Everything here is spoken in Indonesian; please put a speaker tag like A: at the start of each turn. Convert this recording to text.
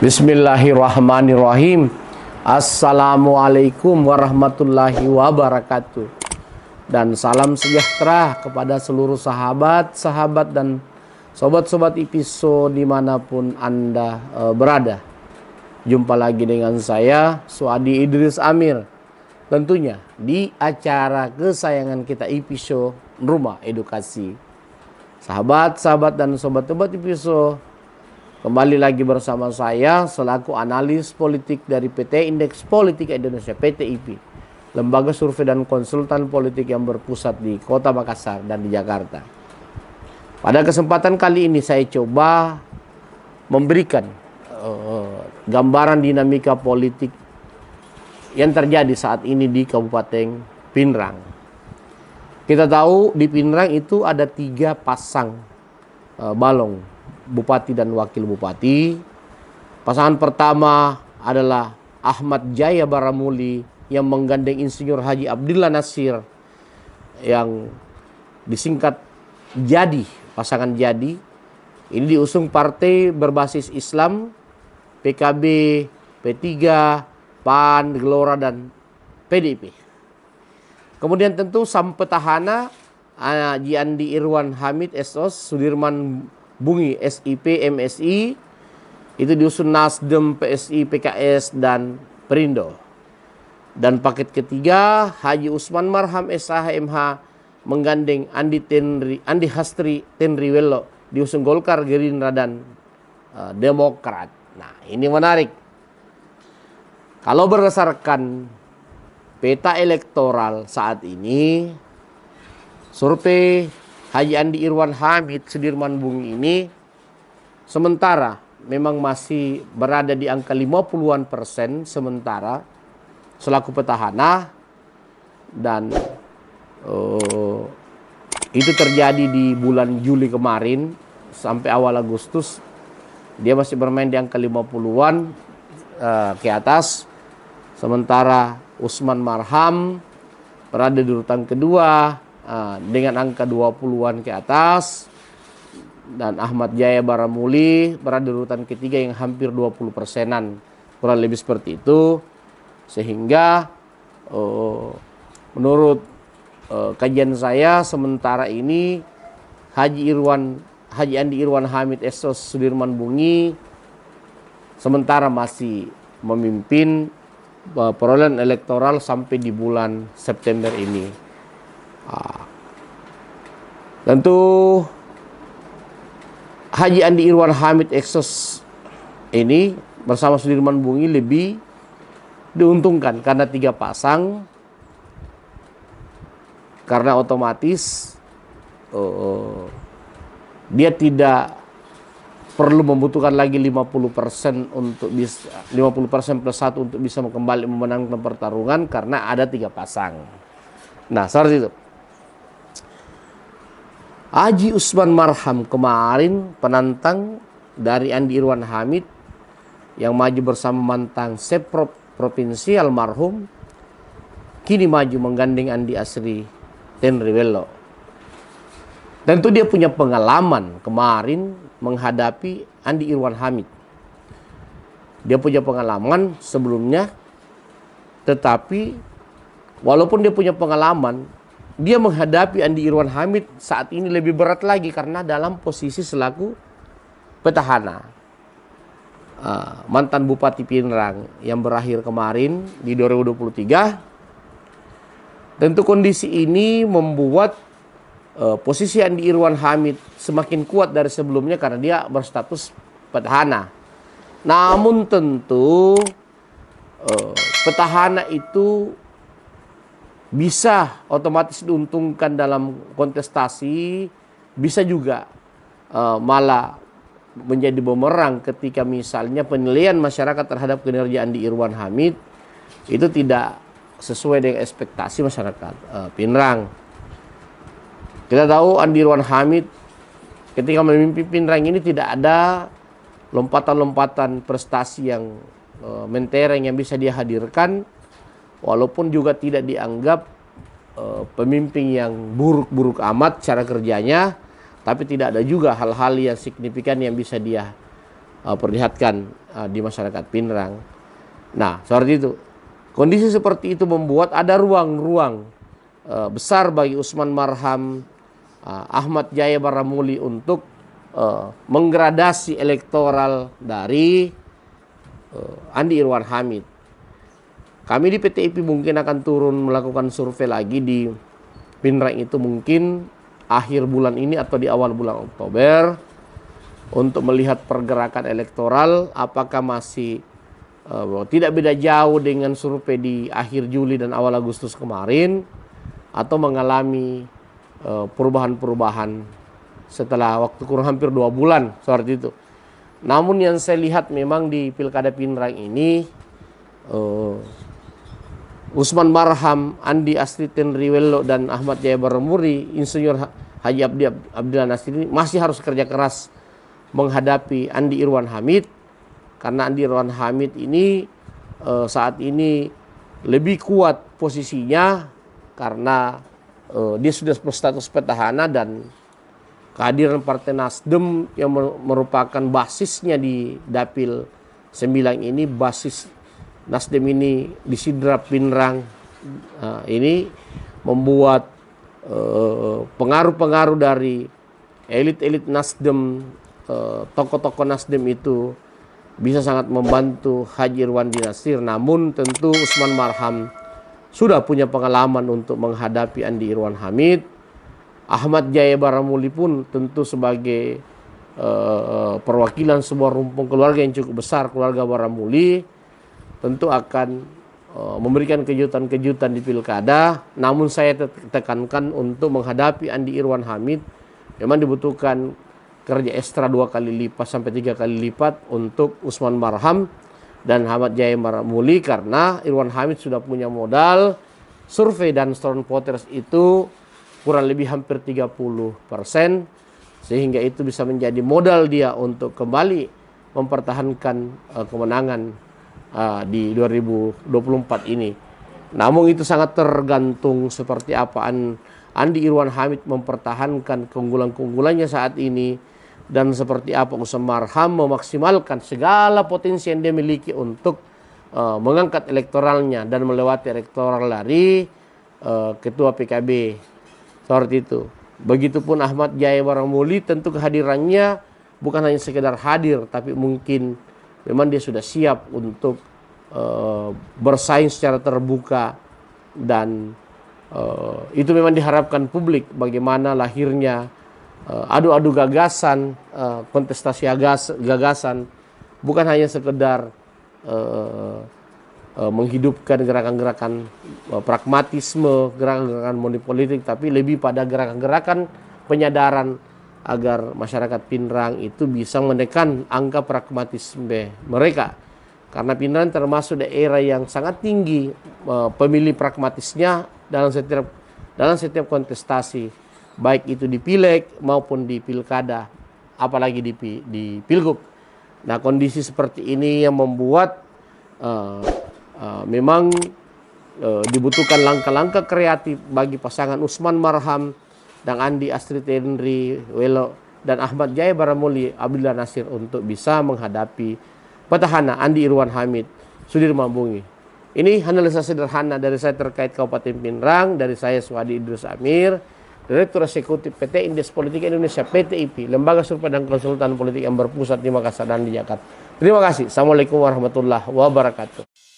A: Bismillahirrahmanirrahim. Assalamualaikum warahmatullahi wabarakatuh. Dan salam sejahtera kepada seluruh sahabat dan sobat-sobat IPISO dimanapun Anda berada. Jumpa lagi dengan saya, Suadi Idris Amir. Tentunya di acara kesayangan kita IPISO, Rumah Edukasi. Sahabat-sahabat dan sobat-sobat IPISO, kembali lagi bersama saya selaku analis politik dari PT Indeks Politik Indonesia (PTIP), lembaga survei dan konsultan politik yang berpusat di Kota Makassar dan di Jakarta. Pada kesempatan kali ini saya coba memberikan gambaran dinamika politik yang terjadi saat ini di Kabupaten Pinrang. Kita tahu di Pinrang itu ada 3 pasang balong bupati dan wakil bupati. Pasangan pertama adalah Ahmad Jaya Baramuli yang menggandeng Insinyur Haji Abdillah Nasir yang disingkat Jadi, pasangan Jadi. Ini diusung partai berbasis Islam, PKB, P3, PAN, Gelora, dan PDIP. Kemudian tentu sang petahana Haji Andi Irwan Hamid SOS, Sudirman Bungi SIP MSI, itu diusung Nasdem, PSI, PKS, dan Perindo. Dan paket ketiga Haji Usman Marham SH MH menggandeng Andi Hastri Tenriwello, diusung Golkar, Gerindra, dan Demokrat. Nah, ini menarik. Kalau berdasarkan peta elektoral saat ini, survei Haji Andi Irwan Hamid Sudirman Bungi ini sementara memang masih berada di angka 50-an% sementara selaku petahana, dan itu terjadi di bulan Juli kemarin sampai awal Agustus. Dia masih bermain di angka 50-an ke atas, sementara Usman Marham berada di urutan kedua dengan angka 20-an ke atas, dan Ahmad Jaya Baramuli berada di urutan ketiga yang hampir 20%-an, kurang lebih seperti itu. Sehingga menurut kajian saya sementara ini Haji Andi Irwan Hamid SOS Sudirman Bungi sementara masih memimpin perolehan elektoral sampai di bulan September ini. Tentu Haji Andi Irwan Hamid SOS ini bersama Sudirman Bungi lebih diuntungkan karena 3 pasang, karena otomatis dia tidak perlu membutuhkan lagi 50% untuk bisa 50% plus 1 untuk bisa kembali memenangkan pertarungan karena ada 3 pasang. Nah, seperti itu. Haji Usman Marham kemarin penantang dari Andi Irwan Hamid yang maju bersama mantan Seprov Provinsi almarhum, kini maju menggandeng Andi Asri Tenriwello. Tentu dia punya pengalaman kemarin menghadapi Andi Irwan Hamid. Dia punya pengalaman sebelumnya, tetapi walaupun dia punya pengalaman, dia menghadapi Andi Irwan Hamid saat ini lebih berat lagi karena dalam posisi selaku petahana. Mantan Bupati Pinrang yang berakhir kemarin di 2023. Tentu kondisi ini membuat posisi Andi Irwan Hamid semakin kuat dari sebelumnya karena dia berstatus petahana. Namun tentu petahana itu bisa otomatis diuntungkan dalam kontestasi, bisa juga malah menjadi bumerang ketika misalnya penilaian masyarakat terhadap kinerja Andi Irwan Hamid itu tidak sesuai dengan ekspektasi masyarakat Pinrang. Kita tahu Andi Irwan Hamid ketika memimpin Pinrang ini tidak ada lompatan-lompatan prestasi yang mentereng yang bisa dia hadirkan, walaupun juga tidak dianggap pemimpin yang buruk-buruk amat cara kerjanya, tapi tidak ada juga hal-hal yang signifikan yang bisa dia perlihatkan di masyarakat Pinrang. Nah, seperti itu. Kondisi seperti itu membuat ada ruang-ruang besar bagi Usman Marham, Ahmad Jaya Baramuli untuk menggradasi elektoral dari Andi Irwan Hamid. Kami di PTIP mungkin akan turun melakukan survei lagi di Pinrang itu mungkin akhir bulan ini atau di awal bulan Oktober untuk melihat pergerakan elektoral apakah masih tidak beda jauh dengan survei di akhir Juli dan awal Agustus kemarin atau mengalami perubahan-perubahan setelah waktu kurang hampir 2 bulan seperti itu. Namun yang saya lihat memang di Pilkada Pinrang ini Usman Marham, Andi Astritenriwello dan Ahmad Jaya Baramuri, Insinyur Haji Abdillah Nasir ini masih harus kerja keras menghadapi Andi Irwan Hamid. Karena Andi Irwan Hamid ini saat ini lebih kuat posisinya karena dia sudah berstatus petahana dan kehadiran Partai Nasdem yang merupakan basisnya di Dapil 9 ini, basis Nasdem ini di Sidrap Pinrang ini membuat pengaruh-pengaruh dari elit-elit Nasdem, tokoh-tokoh Nasdem itu bisa sangat membantu Haji Irwandi Nasir. Namun tentu Usman Marham sudah punya pengalaman untuk menghadapi Andi Irwan Hamid. Ahmad Jaya Baramuli pun tentu sebagai perwakilan sebuah rumpun keluarga yang cukup besar, keluarga Baramuli, tentu akan memberikan kejutan-kejutan di pilkada. Namun saya tekankan untuk menghadapi Andi Irwan Hamid memang dibutuhkan kerja ekstra 2 kali lipat sampai 3 kali lipat untuk Usman Marham dan Ahmad Jaya Baramuli karena Irwan Hamid sudah punya modal survei dan Stone Voters itu kurang lebih hampir 30%, sehingga itu bisa menjadi modal dia untuk kembali mempertahankan kemenangan di 2024 ini. Namun itu sangat tergantung seperti apa Andi Irwan Hamid mempertahankan keunggulan-keunggulannya saat ini dan seperti apa Usman Marham memaksimalkan segala potensi yang dia miliki untuk mengangkat elektoralnya dan melewati elektoral dari ketua PKB seperti itu. Begitupun Ahmad Jaya Baramuli, tentu kehadirannya bukan hanya sekedar hadir, tapi mungkin memang dia sudah siap untuk bersaing secara terbuka dan itu memang diharapkan publik bagaimana lahirnya adu-adu gagasan, kontestasi gagasan, bukan hanya sekedar menghidupkan gerakan-gerakan pragmatisme, gerakan-gerakan politik, tapi lebih pada gerakan-gerakan penyadaran agar masyarakat Pinrang itu bisa menekan angka pragmatisme mereka. Karena Pinrang termasuk daerah yang sangat tinggi pemilih pragmatisnya dalam setiap kontestasi, baik itu di pileg maupun di pilkada, apalagi di pilgub. Nah, kondisi seperti ini yang membuat memang dibutuhkan langkah-langkah kreatif bagi pasangan Usman Marham dan Andi Astritenriwello dan Ahmad Jaya Baramuli Abdillah Nasir untuk bisa menghadapi petahana Andi Irwan Hamid Sudirman Bungi. Ini analisa sederhana dari saya terkait Kabupaten Pinrang, dari saya Suhadi Idrus Amir, Direktur Eksekutif PT Indeks Politik Indonesia PTIP, Lembaga Survei dan Konsultan Politik yang berpusat di Makassar dan di Jakarta. Terima kasih. Assalamualaikum warahmatullahi wabarakatuh.